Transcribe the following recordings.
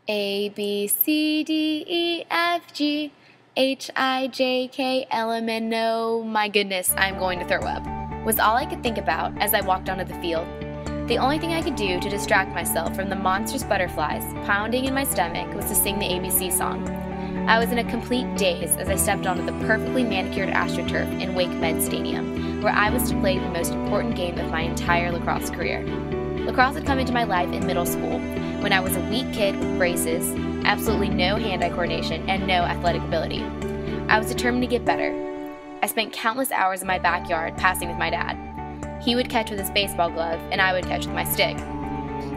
A, B, C, D, E, F, G, H, I, J, K, L, M, N, O, my goodness, I'm going to throw up, was all I could think about as I walked onto the field. The only thing I could do to distract myself from the monstrous butterflies pounding in my stomach was to sing the ABC song. I was in a complete daze as I stepped onto the perfectly manicured AstroTurf in Wake Med Stadium, where I was to play the most important game of my entire lacrosse career. Lacrosse had come into my life in middle school, when I was a weak kid with braces, absolutely no hand-eye coordination, and no athletic ability. I was determined to get better. I spent countless hours in my backyard passing with my dad. He would catch with his baseball glove, and I would catch with my stick.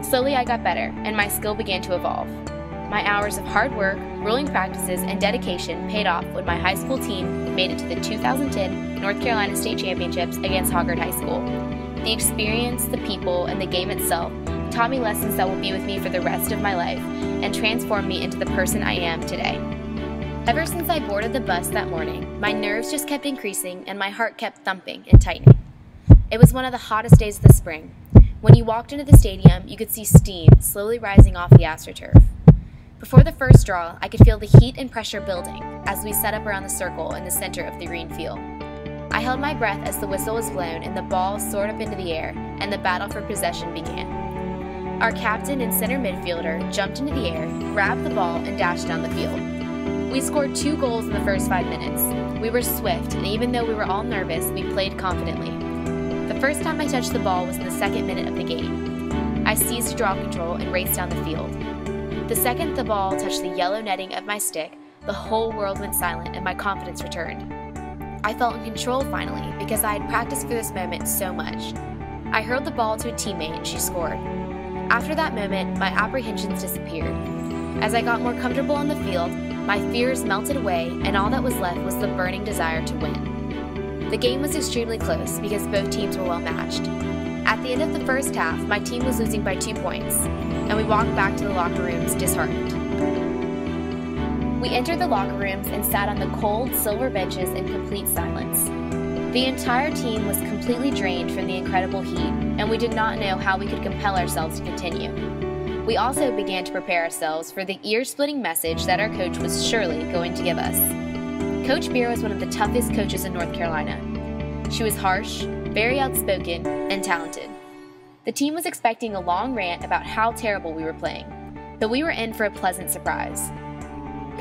Slowly I got better, and my skill began to evolve. My hours of hard work, grueling practices, and dedication paid off when my high school team made it to the 2010 North Carolina State Championships against Hoggard High School. The experience, the people, and the game itself taught me lessons that will be with me for the rest of my life and transformed me into the person I am today. Ever since I boarded the bus that morning, my nerves just kept increasing and my heart kept thumping and tightening. It was one of the hottest days of the spring. When you walked into the stadium, you could see steam slowly rising off the AstroTurf. Before the first draw, I could feel the heat and pressure building as we set up around the circle in the center of the green field. I held my breath as the whistle was blown and the ball soared up into the air and the battle for possession began. Our captain and center midfielder jumped into the air, grabbed the ball, and dashed down the field. We scored 2 goals in the first 5 minutes. We were swift, and even though we were all nervous, we played confidently. The first time I touched the ball was in the 2nd minute of the game. I seized draw control and raced down the field. The second the ball touched the yellow netting of my stick, the whole world went silent and my confidence returned. I felt in control finally because I had practiced for this moment so much. I hurled the ball to a teammate and she scored. After that moment, my apprehensions disappeared. As I got more comfortable on the field, my fears melted away and all that was left was the burning desire to win. The game was extremely close because both teams were well matched. At the end of the first half, my team was losing by 2 points, and we walked back to the locker rooms disheartened. We entered the locker rooms and sat on the cold, silver benches in complete silence. The entire team was completely drained from the incredible heat, and we did not know how we could compel ourselves to continue. We also began to prepare ourselves for the ear-splitting message that our coach was surely going to give us. Coach Beer was one of the toughest coaches in North Carolina. She was harsh, very outspoken, and talented. The team was expecting a long rant about how terrible we were playing, but we were in for a pleasant surprise.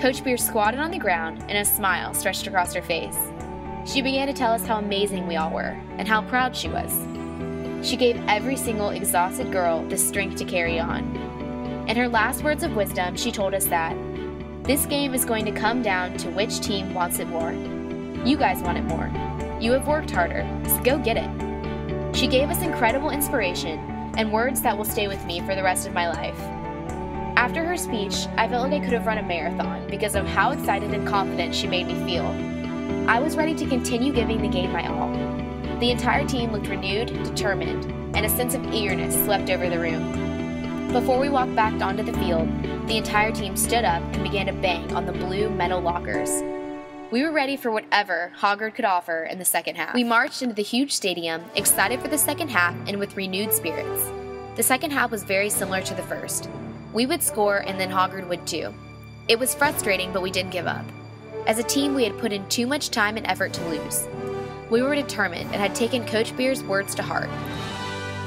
Coach Beer squatted on the ground and a smile stretched across her face. She began to tell us how amazing we all were and how proud she was. She gave every single exhausted girl the strength to carry on. In her last words of wisdom, she told us that this game is going to come down to which team wants it more. You guys want it more. You have worked harder, so go get it. She gave us incredible inspiration and words that will stay with me for the rest of my life. After her speech, I felt like I could have run a marathon because of how excited and confident she made me feel. I was ready to continue giving the game my all. The entire team looked renewed, determined, and a sense of eagerness swept over the room. Before we walked back onto the field, the entire team stood up and began to bang on the blue metal lockers. We were ready for whatever Hoggard could offer in the second half. We marched into the huge stadium, excited for the second half and with renewed spirits. The second half was very similar to the first. We would score and then Hoggard would too. It was frustrating, but we didn't give up. As a team, we had put in too much time and effort to lose. We were determined and had taken Coach Beer's words to heart.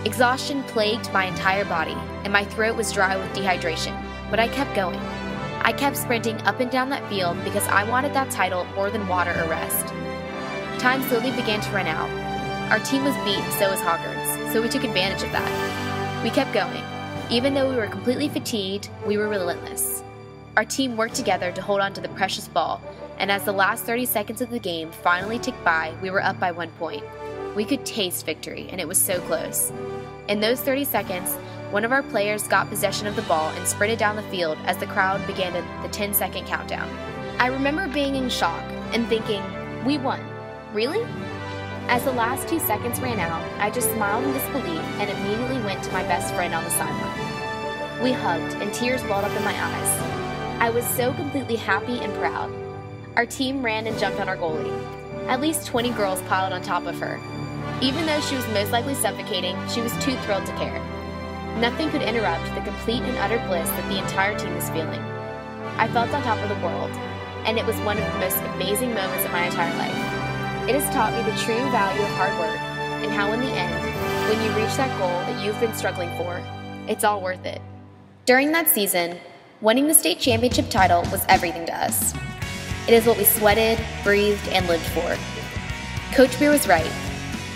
Exhaustion plagued my entire body, and my throat was dry with dehydration, but I kept going. I kept sprinting up and down that field because I wanted that title more than water or rest. Time slowly began to run out. Our team was beat, so was Hoggard's, so we took advantage of that. We kept going. Even though we were completely fatigued, we were relentless. Our team worked together to hold on to the precious ball, and as the last 30 seconds of the game finally ticked by, we were up by 1 point. We could taste victory, and it was so close. In those 30 seconds, one of our players got possession of the ball and sprinted down the field as the crowd began the 10-second countdown. I remember being in shock and thinking, we won. Really? As the last 2 seconds ran out, I just smiled in disbelief and immediately went to my best friend on the sideline. We hugged and tears welled up in my eyes. I was so completely happy and proud. Our team ran and jumped on our goalie. At least 20 girls piled on top of her. Even though she was most likely suffocating, she was too thrilled to care. Nothing could interrupt the complete and utter bliss that the entire team was feeling. I felt on top of the world, and it was one of the most amazing moments of my entire life. It has taught me the true value of hard work and how in the end, when you reach that goal that you've been struggling for, it's all worth it. During that season, winning the state championship title was everything to us. It is what we sweated, breathed, and lived for. Coach Beer was right.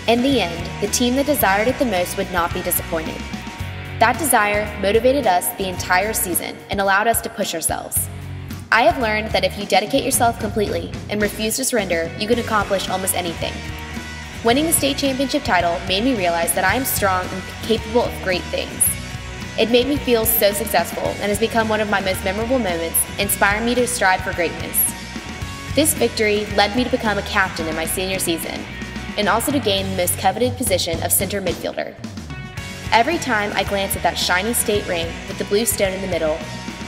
In the end, the team that desired it the most would not be disappointed. That desire motivated us the entire season and allowed us to push ourselves. I have learned that if you dedicate yourself completely and refuse to surrender, you can accomplish almost anything. Winning the state championship title made me realize that I am strong and capable of great things. It made me feel so successful and has become one of my most memorable moments, inspiring me to strive for greatness. This victory led me to become a captain in my senior season, and also to gain the most coveted position of center midfielder. Every time I glance at that shiny state ring with the blue stone in the middle,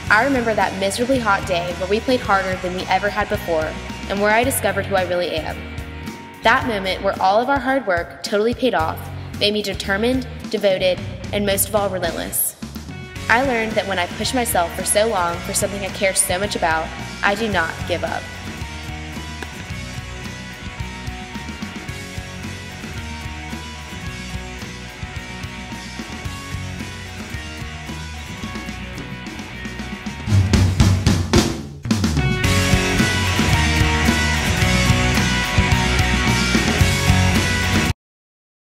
I remember that miserably hot day where we played harder than we ever had before, and where I discovered who I really am. That moment where all of our hard work totally paid off made me determined, devoted, and most of all relentless. I learned that when I push myself for so long for something I care so much about, I do not give up.